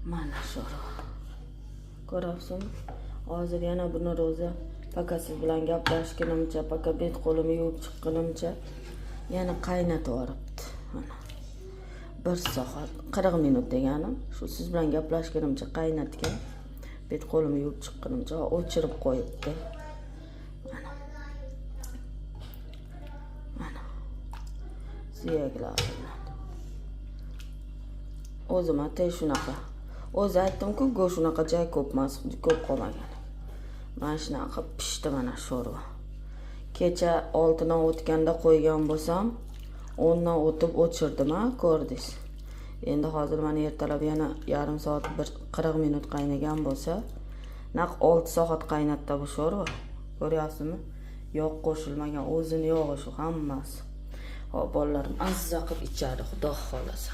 Mana sho'rva. Ko'ryapsizmi? Hozir yana buni ro'za paka siz bilan gaplashganimcha, paka bet qo'limni yuvib chiqqanimcha yana qaynatib yoribdi. Mana 1 soat 40 minut deganim, shu siz bilan gaplashganimcha qaynatgan. Bet qo'limni yuvib chiqqanimcha o'chirib qo'yibdi. Mana. Suyaklar bilan. O'zim atay shunaqa. O'zi aytdim-ku, go'sht shunaqa joy ko'pmas, ko'p qolmagan. Mana shunaqa pishdi mana sho'rva. Kecha 6 dan o'tganda qo'ygan bo'lsam, 10 dan o'tib o'chirdim, ha, ko'rdingiz. Endi hozir mana ertalab yana yarim soat 40 minut qaynagan bo'lsa, naq 6 soat qaynatdi bu sho'rva. Ko'ryapsizmi? Yog' qo'shilmagan, o'zini yog'i shu hammasi. Hop, bolalarim azza qilib ichadi, xudo xolasa.